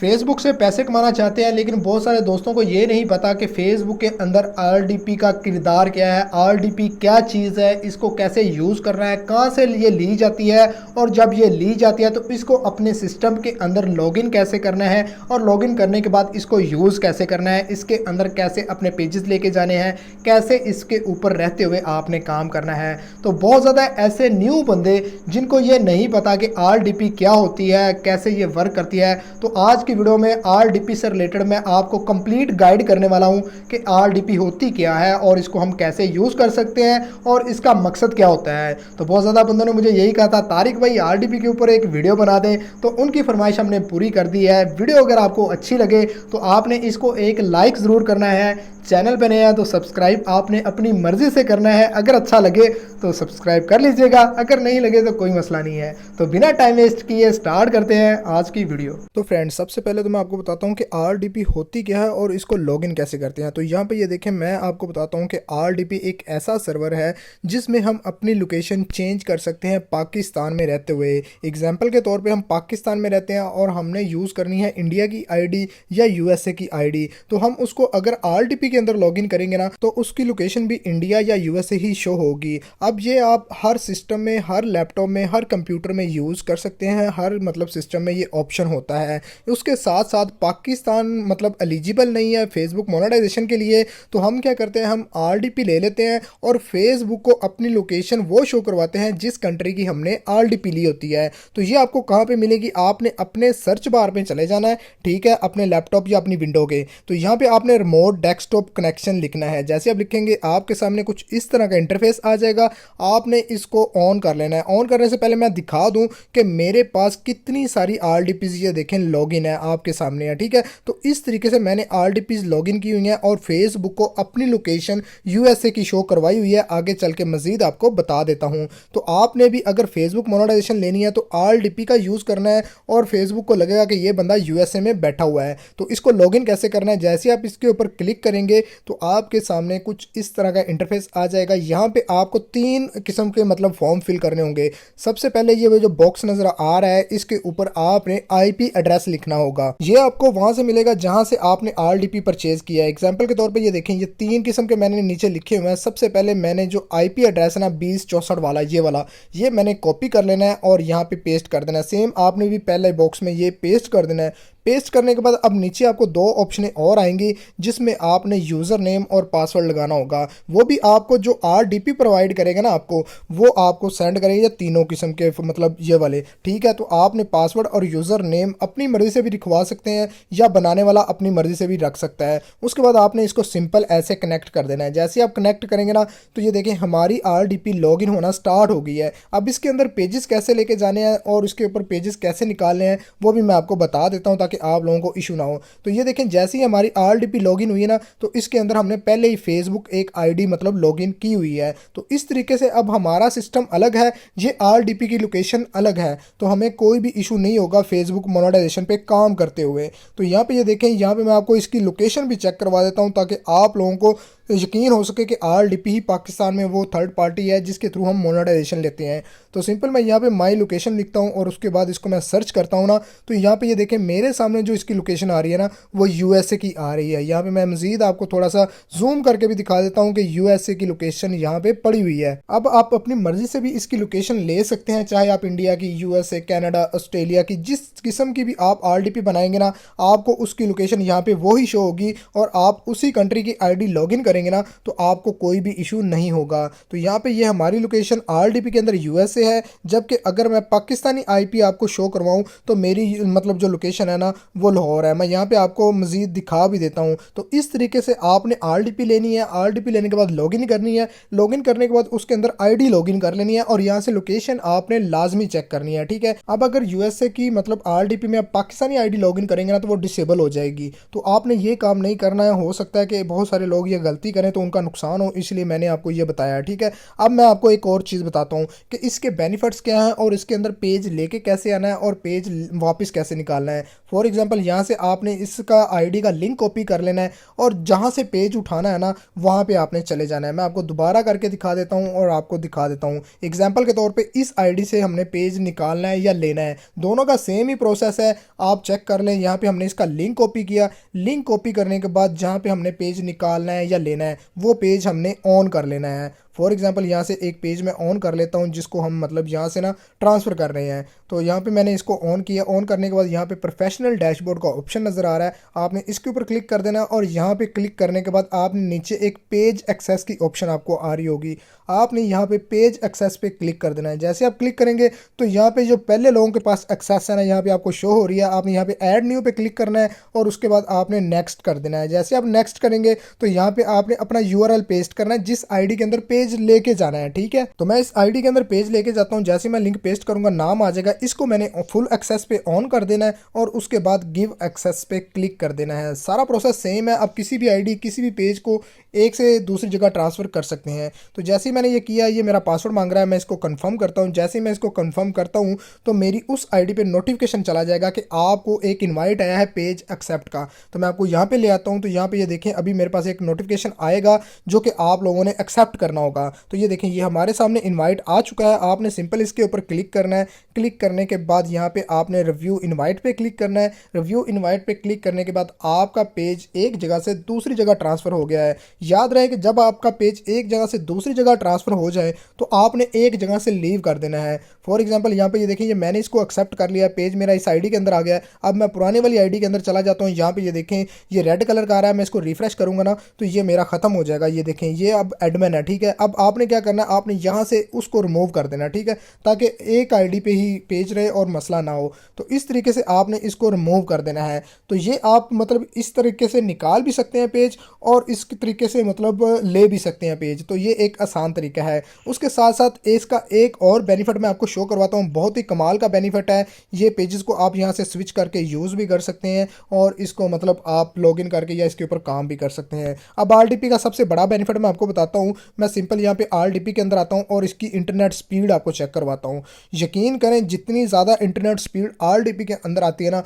Facebook से पैसे कमाना चाहते हैं, लेकिन बहुत सारे दोस्तों को ये नहीं पता कि फेसबुक के अंदर आरडीपी का किरदार क्या है, आरडीपी क्या चीज़ है, इसको कैसे यूज़ करना है, कहाँ से ये ली जाती है, और जब ये ली जाती है तो इसको अपने सिस्टम के अंदर लॉगिन कैसे करना है, और लॉगिन करने के बाद इसको यूज़ कैसे करना है, इसके अंदर कैसे अपने पेजेस लेके जाने हैं, कैसे इसके ऊपर रहते हुए आपने काम करना है। तो बहुत ज़्यादा ऐसे न्यू बंदे जिनको ये नहीं पता कि आरडीपी क्या होती है, कैसे ये वर्क करती है, तो आज की वीडियो में आरडीपी से रिलेटेड मैं आपको कंप्लीट गाइड करने वाला हूं कि आरडीपी होती क्या है और इसको हम कैसे यूज़ कर सकते हैं और इसका मकसद क्या होता है। तो बहुत ज़्यादा बंदों ने मुझे यही कहा था, तारिक भाई आरडीपी के ऊपर एक वीडियो बना दें, तो उनकी फरमाइश हमने पूरी कर दी है। वीडियो अगर आपको अच्छी लगे तो आपने इसको एक लाइक ज़रूर करना है, चैनल पे नए हैं तो सब्सक्राइब आपने अपनी मर्ज़ी से करना है। अगर अच्छा लगे तो सब्सक्राइब कर लीजिएगा, अगर नहीं लगे तो कोई मसला नहीं है। तो बिना टाइम वेस्ट किए स्टार्ट करते हैं आज की वीडियो। तो फ्रेंड्स, सबसे पहले तो मैं आपको बताता हूँ कि आरडीपी होती क्या है और इसको लॉगिन कैसे करते हैं। तो यहाँ पे ये देखें, मैं आपको बताता हूँ कि आरडीपी एक ऐसा सर्वर है जिसमें हम अपनी लोकेशन चेंज कर सकते हैं पाकिस्तान में रहते हुए। एग्जाम्पल के तौर पे हम पाकिस्तान में रहते हैं और हमने यूज़ करनी है इंडिया की आईडी या यूएसए की आईडी, तो हम उसको अगर आरडीपी के अंदर लॉगिन करेंगे ना तो उसकी लोकेशन भी इंडिया या यूएसए ही शो होगी। अब ये आप हर सिस्टम में, हर लैपटॉप में, हर कंप्यूटर में यूज़ कर सकते हैं, हर मतलब सिस्टम में ये ऑप्शन होता है। उसके साथ साथ पाकिस्तान मतलब एलिजिबल नहीं है फेसबुक मोनेटाइजेशन के लिए, तो हम क्या करते हैं, हम आरडीपी ले लेते हैं और फेसबुक को अपनी लोकेशन वो शो करवाते हैं जिस कंट्री की हमने आरडीपी ली होती है। तो ये आपको कहाँ पे मिलेगी, आपने अपने सर्च बार पे चले जाना है, ठीक है, अपने लैपटॉप या अपनी विंडो के। तो यहाँ पे आपने रिमोट डेस्कटॉप कनेक्शन लिखना है। जैसे आप लिखेंगे आपके सामने कुछ इस तरह का इंटरफेस आ जाएगा, आपने इसको ऑन कर लेना है। ऑन करने से पहले मैं दिखा दूं कि मेरे पास कितनी सारी आरडीपीज ये देखें लॉगिन है आपके सामने है, ठीक है। तो इस तरीके से मैंने आरडीपीज लॉगिन की हुई हैं और फेसबुक को अपनी लोकेशन यूएसए की शो करवाई हुई है। आगे चल के मजीद आपको बता देता हूं। तो आपने भी अगर फेसबुक मोनेटाइजेशन लेनी है तो आरडीपी का यूज़ करना है और फेसबुक को लगेगा कि ये बंदा यूएसए में बैठा हुआ है। तो इसको लॉगिन कैसे करना है, जैसे आप इसके ऊपर क्लिक करेंगे तो आपके सामने कुछ इस तरह का इंटरफेस आ जाएगा। यहाँ पे आपको 3 किस्म के मतलब फॉर्म फिल करने होंगे। सबसे पहले ये जो बॉक्स नजर आ रहा है इसके ऊपर आपने आईपी एड्रेस लिखना होगा। ये आपको वहां से मिलेगा जहां से आपने आरडीपी परचेज किया है। एग्जांपल के तौर पे ये देखें, ये 3 किस्म के मैंने नीचे लिखे हुए हैं। सबसे पहले मैंने जो आईपी एड्रेस है ना 2064 वाला, ये वाला, ये मैंने कॉपी कर लेना है और यहाँ पे पेस्ट कर देना है। सेम आपने भी पहले बॉक्स में ये पेस्ट कर देना है। पेस्ट करने के बाद अब नीचे आपको 2 ऑप्शन और आएंगी जिसमें आपने यूज़र नेम और पासवर्ड लगाना होगा। वो भी आपको जो आरडीपी प्रोवाइड करेगा ना आपको, वो आपको सेंड करेगा तीनों किस्म के मतलब ये वाले, ठीक है। तो आपने पासवर्ड और यूज़र नेम अपनी मर्ज़ी से भी लिखवा सकते हैं या बनाने वाला अपनी मर्ज़ी से भी रख सकता है। उसके बाद आपने इसको सिंपल ऐसे कनेक्ट कर देना है। जैसे आप कनेक्ट करेंगे ना तो ये देखें हमारी आरडीपी लॉगिन होना स्टार्ट हो गई है। अब इसके अंदर पेजेस कैसे लेके जाने हैं और उसके ऊपर पेजेस कैसे निकालने हैं वो भी मैं आपको बता देता हूँ ताकि आप लोगों को इशू ना हो। तो ये देखें, जैसे ही हमारी आरडीपी लॉगिन हुई है ना तो इसके अंदर हमने पहले ही फेसबुक एक आईडी मतलब लॉगिन की हुई है। तो इस तरीके से अब हमारा सिस्टम अलग है, ये आरडीपी की लोकेशन अलग है, तो हमें कोई भी इशू नहीं होगा फेसबुक मोनेटाइजेशन पे काम करते हुए। तो यहाँ पे ये देखें, यहाँ पे मैं आपको इसकी लोकेशन भी चेक करवा देता हूँ ताकि आप लोगों को यकीन हो सके कि आरडीपी ही पाकिस्तान में वो थर्ड पार्टी है जिसके थ्रू हम मोनेटाइजेशन लेते हैं। तो सिंपल मैं यहाँ पे माई लोकेशन लिखता हूँ और उसके बाद इसको मैं सर्च करता हूँ ना, तो यहाँ पे ये देखें मेरे सामने जो इसकी लोकेशन आ रही है ना वो यूएसए की आ रही है। यहाँ पे मैं मजीद आपको थोड़ा सा जूम करके भी दिखा देता हूँ कि यूएसए की लोकेशन यहाँ पे पड़ी हुई है। अब आप अपनी मर्जी से भी इसकी लोकेशन ले सकते हैं, चाहे आप इंडिया की, यूएसए, कनाडा, ऑस्ट्रेलिया की, जिस किस्म की भी आप आरडीपी बनाएंगे ना आपको उसकी लोकेशन यहाँ पे वो ही शो होगी और आप उसी कंट्री की आईडी लॉगिन करेंगे ना तो आपको कोई भी इशू नहीं होगा। तो यहाँ पे ये हमारी लोकेशन आरडीपी के अंदर यूएसए है, जबकि अगर मैं पाकिस्तानी आईपी आपको शो करवाऊँ तो मेरी मतलब जो लोकेशन है ना वो लाहौर है। मैं यहाँ पे आपको मजीद दिखा भी देता हूँ। तो इस तरीके से आपने आरडीपी लेनी है, आरडीपी लेने के बाद लॉगिन करनी है, लॉगिन करने के बाद उसके अंदर आईडी लॉगिन कर लेनी है और यहाँ से लोकेशन आपने लाजमी चेक करनी है, ठीक है। अब अगर यूएसए की मतलब आरडीपी में आप पाकिस्तानी आईडी लॉगिन करेंगे ना तो वो डिसेबल हो जाएगी, तो आपने ये काम नहीं करना है। हो सकता है कि बहुत सारे लोग ये गलती ज़्यादती करें तो उनका नुकसान हो, इसलिए मैंने आपको ये बताया। ठीक है, अब मैं आपको एक और चीज़ बताता हूँ कि इसके बेनिफिट्स क्या हैं और इसके अंदर पेज लेके कैसे आना है और पेज वापस कैसे निकालना है। फॉर एग्जांपल यहाँ से आपने इसका आईडी का लिंक कॉपी कर लेना है और जहाँ से पेज उठाना है ना वहाँ पे आपने चले जाना है। मैं आपको दोबारा करके दिखा देता हूँ और आपको दिखा देता हूँ एग्जाम्पल के तौर पे इस आईडी से हमने पेज निकालना है या लेना है, दोनों का सेम ही प्रोसेस है। आप चेक कर लें, यहाँ पे हमने इसका लिंक कॉपी किया, लिंक कॉपी करने के बाद जहाँ पे हमने पेज निकालना है या लेना है वो पेज हमने ऑन कर लेना है। फॉर एग्जांपल यहाँ से एक पेज मैं ऑन कर लेता हूँ जिसको हम मतलब यहाँ से ना ट्रांसफ़र कर रहे हैं। तो यहाँ पे मैंने इसको ऑन किया, ऑन करने के बाद यहाँ पे प्रोफेशनल डैशबोर्ड का ऑप्शन नज़र आ रहा है, आपने इसके ऊपर क्लिक कर देना और यहाँ पे क्लिक करने के बाद आपने नीचे एक पेज एक्सेस की ऑप्शन आपको आ रही होगी, आपने यहाँ पे पेज एक्सेस पे क्लिक कर देना है। जैसे आप क्लिक करेंगे तो यहाँ पे जो पहले लोगों के पास एक्सेस है ना यहाँ पे आपको शो हो रही है, आपने यहाँ पे ऐड न्यू पे क्लिक करना है और उसके बाद आपने नेक्स्ट कर देना है। जैसे आप नेक्स्ट करेंगे तो यहाँ पे आपने अपना यूआरएल पेस्ट करना है जिस आईडी के अंदर पेज लेके जाना है। ठीक है, तो मैं इस आईडी के अंदर पेज लेके जाता हूँ, जैसे मैं लिंक पेस्ट करूंगा नाम आ जाएगा, इसको मैंने फुल एक्सेस पे ऑन कर देना है और उसके बाद गिव एक्सेस पे क्लिक कर देना है। सारा प्रोसेस सेम है, आप किसी भी आईडी किसी भी पेज को एक से दूसरी जगह ट्रांसफ़र कर सकते हैं। तो जैसे ही मैंने ये किया, ये मेरा पासवर्ड मांग रहा है, मैं इसको कंफर्म करता हूँ। जैसे ही मैं इसको कंफर्म करता हूँ तो मेरी उस आईडी पे नोटिफिकेशन चला जाएगा कि आपको एक इनवाइट आया है पेज एक्सेप्ट का। तो मैं आपको यहाँ पे ले आता हूँ, तो यहाँ पे ये देखें अभी मेरे पास एक नोटिफिकेशन आएगा जो कि आप लोगों ने एक्सेप्ट करना होगा। तो ये देखें ये हमारे सामने इनवाइट आ चुका है, आपने सिंपल इसके ऊपर क्लिक करना है। क्लिक करने के बाद यहाँ पे आपने रिव्यू इनवाइट पे क्लिक करना है। रिव्यू इनवाइट पे क्लिक करने के बाद आपका पेज एक जगह से दूसरी जगह ट्रांसफ़र हो गया है। याद रहे कि जब आपका पेज एक जगह से दूसरी जगह ट्रांसफ़र हो जाए तो आपने एक जगह से लीव कर देना है। फॉर एग्जांपल यहाँ पे ये देखिए, ये मैंने इसको एक्सेप्ट कर लिया, पेज मेरा इस आईडी के अंदर आ गया है। अब मैं पुराने वाली आईडी के अंदर चला जाता हूँ, यहाँ पे ये देखें ये रेड कलर का आ रहा है, मैं इसको रिफ्रेश करूँगा ना तो ये मेरा ख़त्म हो जाएगा। ये देखें ये अब एडमिन है। ठीक है, अब आपने क्या करना है, आपने यहाँ से उसको रिमूव कर देना। ठीक है, ताकि एक आईडी पे ही पेज रहे और मसला ना हो। तो इस तरीके से आपने इसको रिमूव कर देना है। तो ये आप मतलब इस तरीके से निकाल भी सकते हैं पेज और इस तरीके से मतलब ले भी सकते हैं पेज। तो ये एक आसान तरीका है। उसके साथ साथ इसका एक और बेनिफिट मैं आपको शो करवाता हूँ, बहुत ही कमाल का बेनिफिट है। ये पेजेस को आप यहाँ से स्विच करके यूज़ भी कर सकते हैं और इसको मतलब आप लॉगिन करके या इसके ऊपर काम भी कर सकते हैं। अब आरडीपी का सबसे बड़ा बेनिफिट मैं आपको बताता हूँ। मैं सिंपल यहाँ पे आरडीपी के अंदर आता हूँ और इसकी इंटरनेट स्पीड आपको चेक करवाता हूँ। यकीन करें जितनी ज़्यादा इंटरनेट स्पीड आरडीपी के अंदर आती है ना,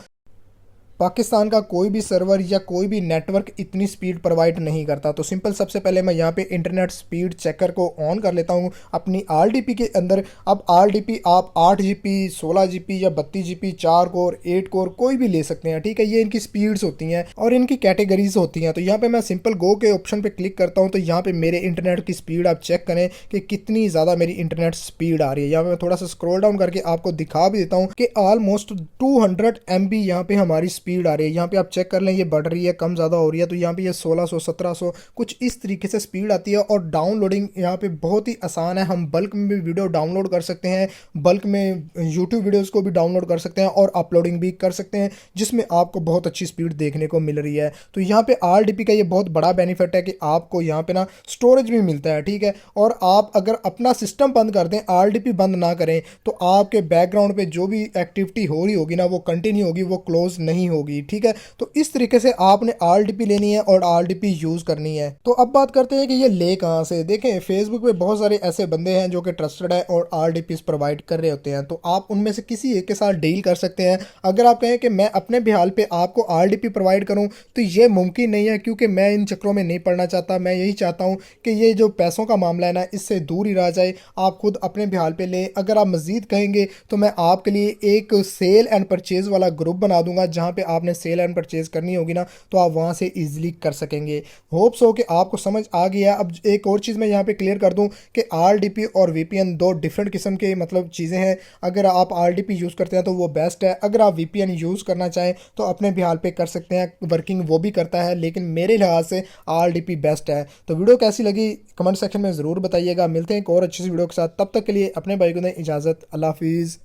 पाकिस्तान का कोई भी सर्वर या कोई भी नेटवर्क इतनी स्पीड प्रोवाइड नहीं करता। तो सिंपल सबसे पहले मैं यहाँ पे इंटरनेट स्पीड चेकर को ऑन कर लेता हूँ अपनी आरडीपी के अंदर। अब आरडीपी आप 8 GB 16 GB या 32 GB 4 कोर 8 कोर कोई भी ले सकते हैं। ठीक है, ये इनकी स्पीड्स होती हैं और इनकी कैटेगरीज होती हैं। तो यहाँ पे मैं सिंपल गो के ऑप्शन पे क्लिक करता हूँ तो यहाँ पे मेरे इंटरनेट की स्पीड आप चेक करें कि कितनी ज़्यादा मेरी इंटरनेट स्पीड आ रही है। यहाँ पे मैं थोड़ा सा स्क्रॉल डाउन करके आपको दिखा भी देता हूँ कि ऑलमोस्ट 200 MB यहाँ पे हमारी स्पीड आ रही है। यहाँ पे आप चेक कर लें ये बढ़ रही है, कम ज़्यादा हो रही है। तो यहाँ पे ये 1600 1700 कुछ इस तरीके से स्पीड आती है। और डाउनलोडिंग यहाँ पे बहुत ही आसान है, हम बल्क में भी वीडियो डाउनलोड कर सकते हैं, बल्क में यूट्यूब वीडियोज़ को भी डाउनलोड कर सकते हैं और अपलोडिंग भी कर सकते हैं, जिसमें आपको बहुत अच्छी स्पीड देखने को मिल रही है। तो यहाँ पे आरडीपी का ये बहुत बड़ा बेनिफिट है कि आपको यहाँ पे ना स्टोरेज भी मिलता है। ठीक है, और आप अगर अपना सिस्टम बंद कर दें, आरडीपी बंद ना करें, तो आपके बैकग्राउंड पे जो भी एक्टिविटी हो रही होगी ना वो कंटिन्यू होगी, वो क्लोज नहीं होगी। ठीक है, तो इस तरीके से आपने आरडीपी लेनी है और आरडीपी यूज़ करनी है। तो अब बात करते हैं कि ये ले कहाँ से। देखें फेसबुक पे बहुत सारे ऐसे बंदे हैं जो कि ट्रस्टेड है और आरडीपीज प्रोवाइड कर रहे होते हैं। तो आप उनमें से किसी एक के साथ डील कर सकते हैं। अगर आप कहें कि मैं अपने बिहाल पे आपको आरडीपी प्रोवाइड करूं तो ये मुमकिन नहीं है, क्योंकि मैं इन चक्रों में नहीं पड़ना चाहता। मैं यही चाहता हूं कि ये जो पैसों का मामला है ना इससे दूर ही रह जाए, आप खुद अपने बिहाल पे ले। अगर आप मज़ीद कहेंगे तो मैं आपके लिए एक सेल एंड परचेज़ वाला ग्रुप बना दूंगा, जहाँ पे आपने सेल एंड परचेज़ करनी होगी ना तो आप वहाँ से ईजिली कर सकेंगे। होप्स हो कि आपको समझ आ गया। अब एक और चीज़ मैं यहाँ पे क्लियर कर दूँ कि आरडीपी और वीपीएन दो डिफरेंट किस्म के मतलब चीज़ें हैं। अगर आप आरडीपी यूज़ करते हैं तो वो बेस्ट है, अगर आप वीपीएन यूज़ करना चाहें तो अपने बिहाल पे कर सकते हैं, वर्किंग वो भी करता है, लेकिन मेरे लिहाज से आरडीपी बेस्ट है। तो वीडियो कैसी लगी कमेंट सेक्शन में ज़रूर बताइएगा। मिलते हैं एक और अच्छी सी वीडियो के साथ, तब तक के लिए अपने भाई को दें इजाज़त। अल्लाह हाफिज़।